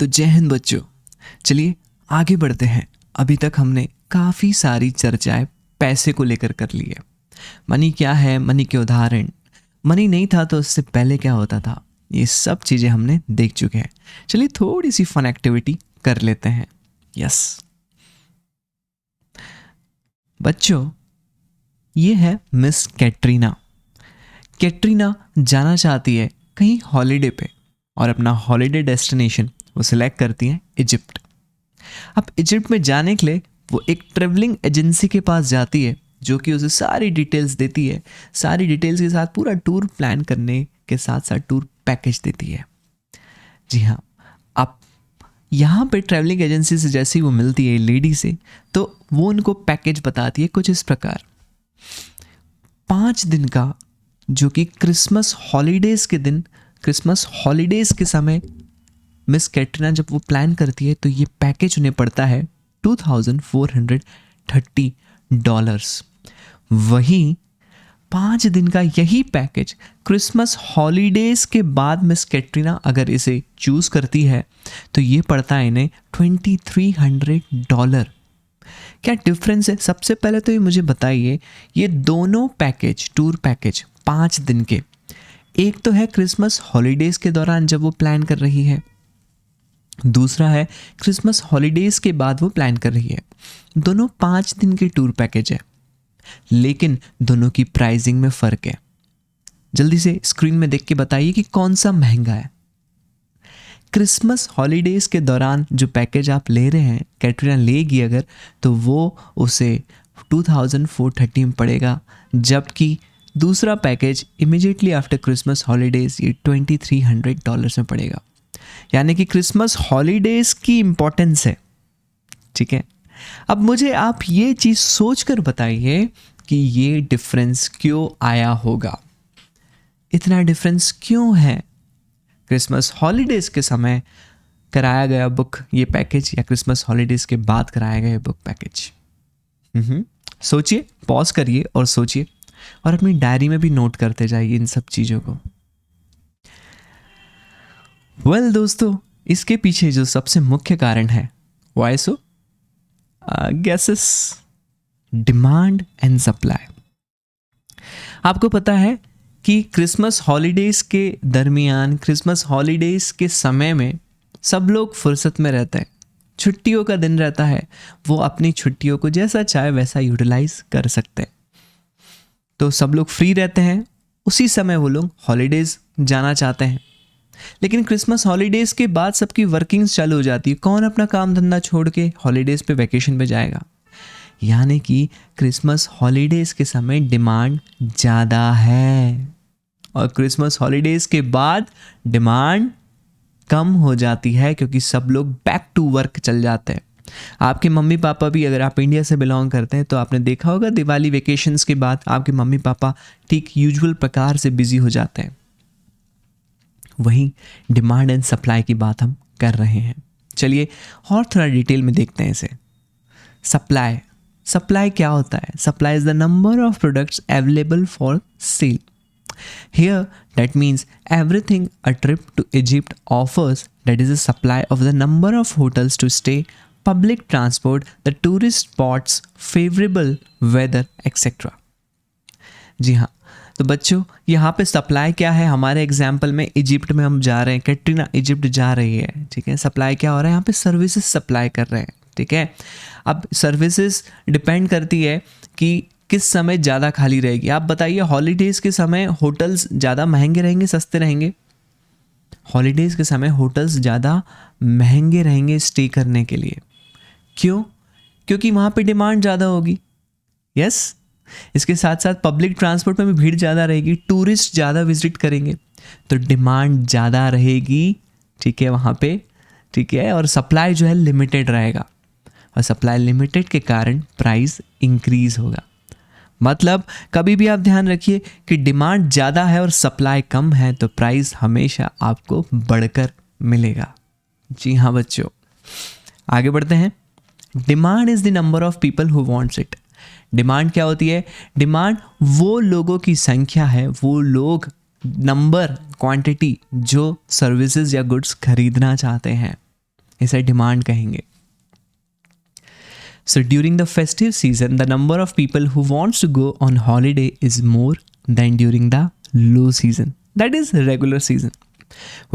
तो जय हिंद बच्चों। चलिए आगे बढ़ते हैं। अभी तक हमने काफ़ी सारी चर्चाएं पैसे को लेकर कर ली है। मनी क्या है, मनी के उदाहरण, मनी नहीं था तो उससे पहले क्या होता था, ये सब चीज़ें हमने देख चुके हैं। चलिए थोड़ी सी फन एक्टिविटी कर लेते हैं। यस बच्चों, ये है मिस कैटरीना। कैटरीना जाना चाहती है कहीं हॉलीडे पे और अपना हॉलीडे डेस्टिनेशन वो सिलेक्ट करती हैं इजिप्ट। अब इजिप्ट में जाने के लिए वो एक ट्रेवलिंग एजेंसी के पास जाती है जो कि उसे सारी डिटेल्स देती है। सारी डिटेल्स के साथ पूरा टूर प्लान करने के साथ साथ टूर पैकेज देती है। जी हाँ, अब यहाँ पे ट्रैवलिंग एजेंसी से जैसे ही वो मिलती है लेडी से, तो वो उनको पैकेज बताती है कुछ इस प्रकार। 5 दिन का, जो कि क्रिसमस हॉलीडेज़ के दिन, क्रिसमस हॉलीडेज़ के समय मिस कैटरीना जब वो प्लान करती है तो ये पैकेज उन्हें पड़ता है $2,430। वहीं 5 दिन का यही पैकेज क्रिसमस हॉलीडेज़ के बाद मिस कैटरीना अगर इसे चूज़ करती है तो ये पड़ता है इन्हें $2,300। क्या डिफरेंस है? सबसे पहले तो ये मुझे बताइए, ये दोनों पैकेज, टूर पैकेज 5 दिन के, एक तो है क्रिसमस हॉलीडेज़ के दौरान जब वो प्लान कर रही है, दूसरा है क्रिसमस हॉलीडेज़ के बाद वो प्लान कर रही है। दोनों 5 दिन के टूर पैकेज है, लेकिन दोनों की प्राइसिंग में फ़र्क है। जल्दी से स्क्रीन में देख के बताइए कि कौन सा महंगा है। क्रिसमस हॉलीडेज़ के दौरान जो पैकेज आप ले रहे हैं, कैटरीना लेगी अगर, तो वो उसे 2,430 में पड़ेगा, जबकि दूसरा package immediately after Christmas holidays ये $2,300 में पड़ेगा। यानी कि क्रिसमस हॉलीडेज़ की इम्पोर्टेंस है। ठीक है, अब मुझे आप ये चीज़ सोचकर बताइए कि ये डिफरेंस क्यों आया होगा, इतना डिफरेंस क्यों है। क्रिसमस हॉलीडेज़ के समय कराया गया बुक ये पैकेज या क्रिसमस हॉलीडेज़ के बाद कराया गया बुक पैकेज। सोचिए, पॉज करिए और सोचिए, और अपनी डायरी में भी नोट करते जाइए इन सब चीज़ों को। वेल दोस्तों, इसके पीछे जो सबसे मुख्य कारण है वो है सो गैसेस, डिमांड एंड सप्लाई। आपको पता है कि क्रिसमस हॉलीडेज़ के दरमियान, क्रिसमस हॉलीडेज़ के समय में सब लोग फुर्सत में रहते हैं, छुट्टियों का दिन रहता है, वो अपनी छुट्टियों को जैसा चाहे वैसा यूटिलाइज कर सकते हैं। तो सब लोग फ्री रहते हैं, उसी समय वो लोग हॉलीडेज़ जाना चाहते हैं। लेकिन क्रिसमस हॉलीडेज़ के बाद सबकी वर्किंग्स चालू हो जाती है। कौन अपना काम धंधा छोड़ के हॉलीडेज़ पे वैकेशन पे जाएगा। यानी कि क्रिसमस हॉलीडेज़ के समय डिमांड ज़्यादा है और क्रिसमस हॉलीडेज़ के बाद डिमांड कम हो जाती है, क्योंकि सब लोग बैक टू वर्क चल जाते हैं। आपके मम्मी पापा भी, अगर आप इंडिया से बिलोंग करते हैं तो आपने देखा होगा दिवाली वेकेशंस के बाद आपके मम्मी पापा ठीक यूजुअल प्रकार से बिजी हो जाते हैं। वही डिमांड एंड सप्लाई की बात हम कर रहे हैं। चलिए और थोड़ा डिटेल में देखते हैं इसे। सप्लाई, सप्लाई क्या होता है? Supply is the number of products available for sale. Here that means everything a trip to Egypt offers, that is a supply of the number of hotels to stay, public transport, the tourist spots, favorable weather, etc. जी हाँ, तो बच्चों यहाँ पे supply क्या है? हमारे example में Egypt में हम जा रहे हैं, कैटरीना इजिप्ट जा रही है। ठीक है, सप्लाई क्या हो रहा है? यहाँ पे सर्विसेज सप्लाई कर रहे हैं। ठीक है, अब सर्विसेज डिपेंड करती है कि किस समय ज़्यादा खाली रहेगी। आप बताइए, हॉलीडेज़ के समय होटल्स ज़्यादा महंगे रहेंगे, सस्ते रहेंगे? हॉलीडेज़ के समय होटल्स ज़्यादा महंगे रहेंगे स्टे करने के लिए। क्यों? क्योंकि वहाँ पे डिमांड ज़्यादा होगी। यस, इसके साथ साथ पब्लिक ट्रांसपोर्ट में भी भीड़ ज़्यादा रहेगी, टूरिस्ट ज़्यादा विजिट करेंगे, तो डिमांड ज़्यादा रहेगी। ठीक है, वहाँ पे। ठीक है, और सप्लाई जो है लिमिटेड रहेगा, और सप्लाई लिमिटेड के कारण प्राइस इंक्रीज होगा। मतलब कभी भी आप ध्यान रखिए कि डिमांड ज़्यादा है और सप्लाई कम है तो प्राइस हमेशा आपको बढ़कर मिलेगा। जी हाँ बच्चों, आगे बढ़ते हैं। Demand is the number of people who wants it. Demand क्या होती है? डिमांड वो लोगों की संख्या है, वो लोग, नंबर, क्वांटिटी, जो सर्विसेज या गुड्स खरीदना चाहते हैं। इसे डिमांड कहेंगे. So during the festive season, the number of people who wants to go on holiday is more than during the low season. That is regular season.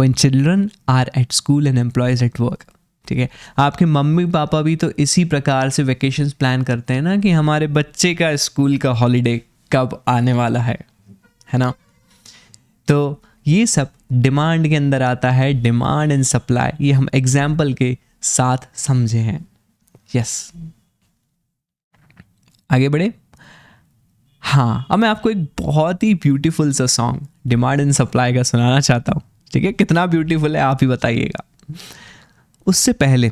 When children are at school and employees at work. ठीक है, आपके mummy papa भी तो इसी प्रकार से vacations plan करते हैं ना कि हमारे बच्चे का स्कूल का हॉलीडे कब आने वाला है ना. तो ये सब डिमांड के अंदर आता है. डिमांड एंड सप्लाई, ये हम एग्जाम्पल के साथ समझे हैं. यस, आगे बढ़े. हाँ, अब मैं आपको एक बहुत ही ब्यूटीफुल सा सॉन्ग डिमांड एंड सप्लाई का सुनाना चाहता हूँ. ठीक है, कितना ब्यूटीफुल है आप ही बताइएगा. उससे पहले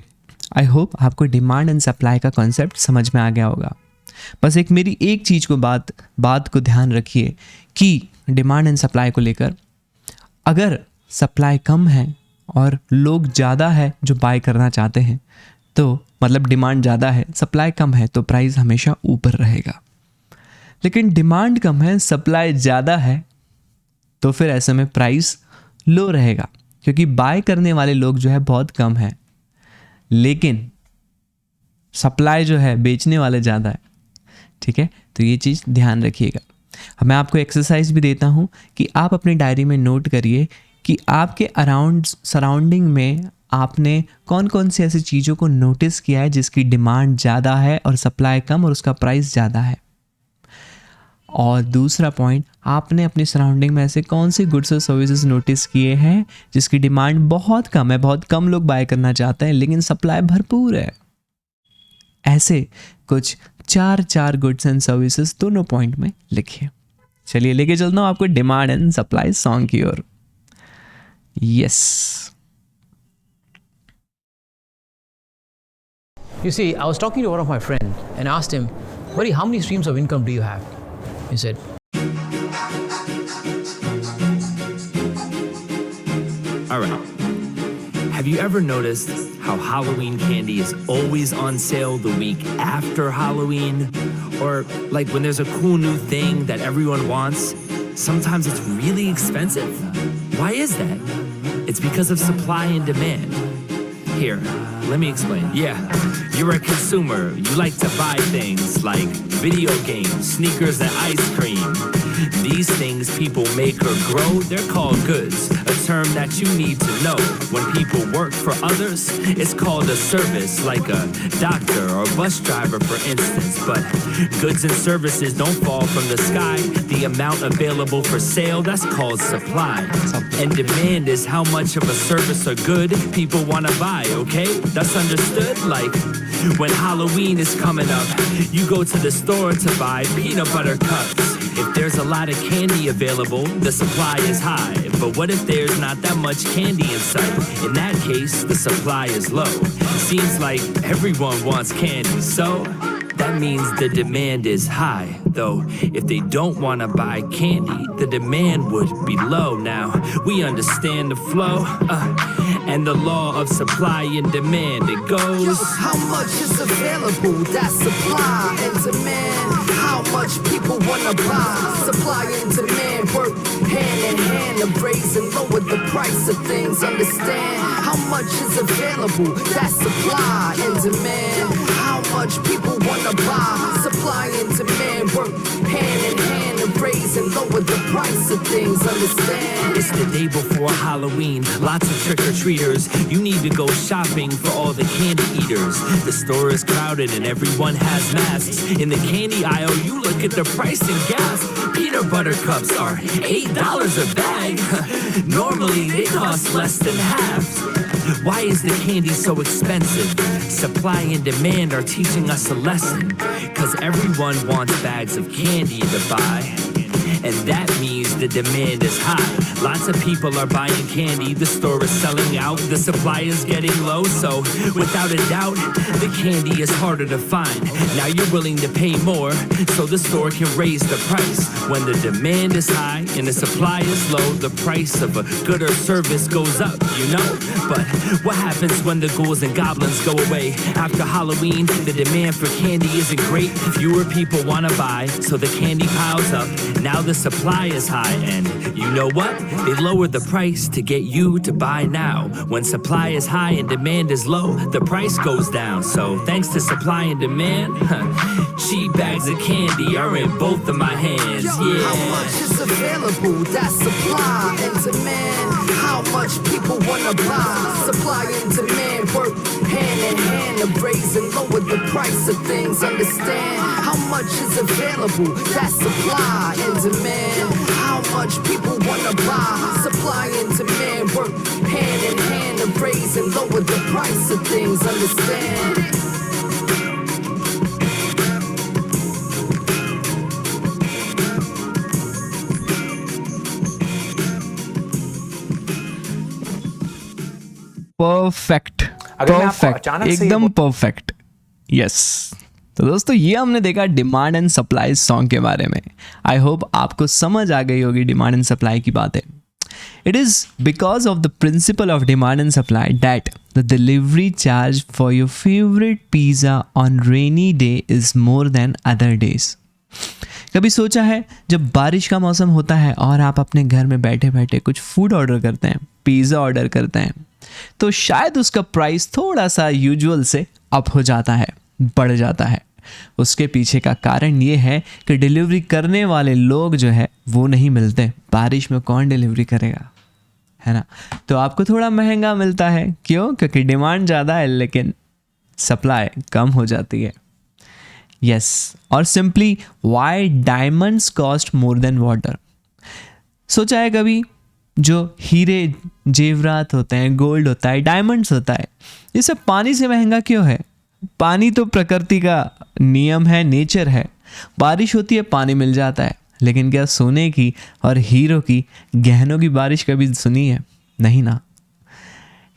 आई होप आपको डिमांड एंड सप्लाई का कॉन्सेप्ट समझ में आ गया होगा. बस एक मेरी एक चीज़ को बात को ध्यान रखिए कि डिमांड एंड सप्लाई को लेकर, अगर सप्लाई कम है और लोग ज़्यादा है जो बाय करना चाहते हैं, तो मतलब डिमांड ज़्यादा है, सप्लाई कम है, तो प्राइस हमेशा ऊपर रहेगा. लेकिन डिमांड कम है, सप्लाई ज़्यादा है, तो फिर ऐसे में प्राइस लो रहेगा, क्योंकि बाय करने वाले लोग जो है बहुत कम है, लेकिन सप्लाई जो है बेचने वाले ज़्यादा है. ठीक है, तो ये चीज़ ध्यान रखिएगा. मैं आपको एक्सरसाइज भी देता हूँ कि आप अपनी डायरी में नोट करिए कि आपके सराउंडिंग में आपने कौन कौन सी ऐसी चीज़ों को नोटिस किया है जिसकी डिमांड ज़्यादा है और सप्लाई कम और उसका प्राइस ज़्यादा है. और दूसरा पॉइंट, आपने अपनी सराउंडिंग में ऐसे कौन से गुड्स और सर्विसेज नोटिस किए हैं जिसकी डिमांड बहुत कम है, बहुत कम लोग बाय करना चाहते हैं, लेकिन सप्लाई भरपूर है. ऐसे कुछ चार गुड्स एंड सर्विसेज दोनों पॉइंट में लिखिए. चलिए लेके चलता हूँ आपको डिमांड एंड सप्लाई सॉन्ग की ओर. Yes. You see, I was talking to one of my friends and asked him, buddy, how many streams of income do you have? He said, all right. Have you ever noticed how Halloween candy is always on sale the week after Halloween? Or like when there's a cool new thing that everyone wants, sometimes it's really expensive? Why is that? It's because of supply and demand. Here, let me explain. Yeah, you're a consumer. You like to buy things like video games, sneakers, and ice cream. These things people make or grow, they're called goods, a term that you need to know. When people work for others, it's called a service, like a doctor or bus driver, for instance. But goods and services don't fall from the sky. The amount available for sale, that's called supply. And demand is how much of a service or good people want to buy, okay? That's understood? Like, when Halloween is coming up, you go to the store to buy peanut butter cups. If there's a lot of candy available, the supply is high. But what if there's not that much candy in sight? In that case, the supply is low. Seems like everyone wants candy, so that means the demand is high. Though, if they don't want to buy candy, the demand would be low. Now, we understand the flow and the law of supply and demand. It goes, yo, how much is available? That's supply and demand. How much people want to buy? Supply and demand work hand in hand to raise and lower the price of things. Understand how much is available? That's supply and demand. How much people want to buy? Supply and demand work hand in hand to raise and lower the price of things. Understand? It's the day before Halloween, lots of trick-or-treaters. You need to go shopping for all the candy eaters. The store is crowded and everyone has masks. In the candy aisle, you look at the price and gasp. Peanut butter cups are $8 a bag. Normally, they cost less than half. Why is the candy so expensive? Supply and demand are teaching us a lesson. 'Cause everyone wants bags of candy to buy. And that means the demand is high. Lots of people are buying candy, the store is selling out, the supply is getting low, so without a doubt, the candy is harder to find. Now you're willing to pay more, so the store can raise the price. When the demand is high and the supply is low, the price of a good or service goes up, you know? But what happens when the ghouls and goblins go away? After Halloween, the demand for candy isn't great. Fewer people want to buy, so the candy piles up. Now the supply is high, end. You know what? They lowered the price to get you to buy now. When supply is high and demand is low, the price goes down. So thanks to supply and demand, cheap bags of candy are in both of my hands. Yeah. How much is available? That's supply and demand. How much people wanna buy? Supply and demand work hand in hand to raise and lower the price of things. Understand? How much is available? That's supply and demand. How much people wanna buy? Supply and demand work hand in hand to raise and lower the price of things. Understand? Perfect, अगर मैं आपको perfect, अचानक से ये एकदम perfect. Yes, तो दोस्तों ये हमने देखा डिमांड एंड सप्लाई सॉन्ग के बारे में। आई होप आपको समझ आ गई होगी डिमांड एंड सप्लाई की बातें। It is because of the principle of demand and supply that the delivery charge for your favourite pizza on rainy day is more than other days. कभी सोचा है जब बारिश का मौसम होता है और आप अपने घर में बैठे बैठे कुछ फूड ऑर्डर करते हैं, पिज़्ज़ा ऑर्डर करते हैं, तो शायद उसका प्राइस थोड़ा सा यूजुअल से अप हो जाता है, बढ़ जाता है। उसके पीछे का कारण ये है कि डिलीवरी करने वाले लोग जो है वो नहीं मिलते। बारिश में कौन डिलीवरी करेगा, है ना? तो आपको थोड़ा महंगा मिलता है। क्यों? क्योंकि डिमांड ज़्यादा है लेकिन सप्लाई कम हो जाती है। यस, और simply why diamonds cost more than water. सोचा है कभी जो हीरे जेवरात होते हैं, गोल्ड होता है, डायमंड्स होता है, ये सब पानी से महंगा क्यों है? पानी तो प्रकृति का नियम है, नेचर है। बारिश होती है, पानी मिल जाता है, लेकिन क्या सोने की और हीरो की, गहनों की बारिश कभी सुनी है? नहीं ना।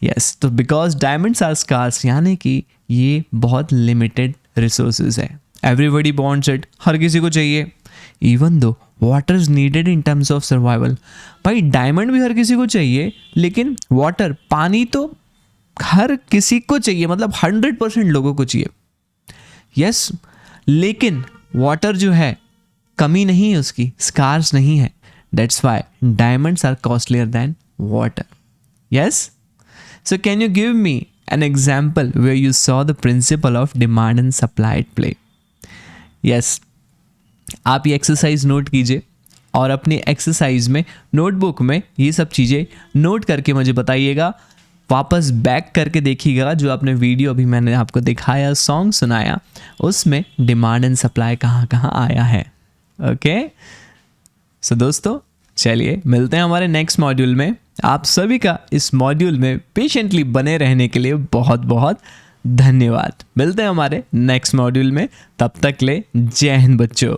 यस, तो बिकॉज डायमंड्स आर स्कार्स, यानी कि ये बहुत लिमिटेड रिसोर्सेज है। एवरीबडी वांट्स इट, हर किसी को चाहिए। Even though water is needed in terms of survival. भाई डायमंड भी हर किसी को चाहिए, लेकिन वाटर, पानी तो हर किसी को चाहिए, मतलब 100% लोगों को चाहिए। यस, लेकिन वाटर जो है कमी नहीं है उसकी, स्कार्स नहीं है। That's why diamonds are costlier than water. Yes, so can you give me an example where you saw the principle of demand and supply at play? Yes, आप ये एक्सरसाइज नोट कीजिए और अपनी एक्सरसाइज में, notebook में ये सब चीज़ें नोट करके मुझे बताइएगा। वापस बैक करके देखिएगा जो आपने वीडियो अभी मैंने आपको दिखाया, सॉन्ग सुनाया, उसमें डिमांड एंड सप्लाई कहाँ कहाँ आया है। ओके, सो दोस्तों चलिए मिलते हैं हमारे नेक्स्ट मॉड्यूल में। आप सभी का इस मॉड्यूल में पेशेंटली बने रहने के लिए बहुत बहुत धन्यवाद। मिलते हैं हमारे नेक्स्ट मॉड्यूल में, तब तक ले जय हिंद बच्चों।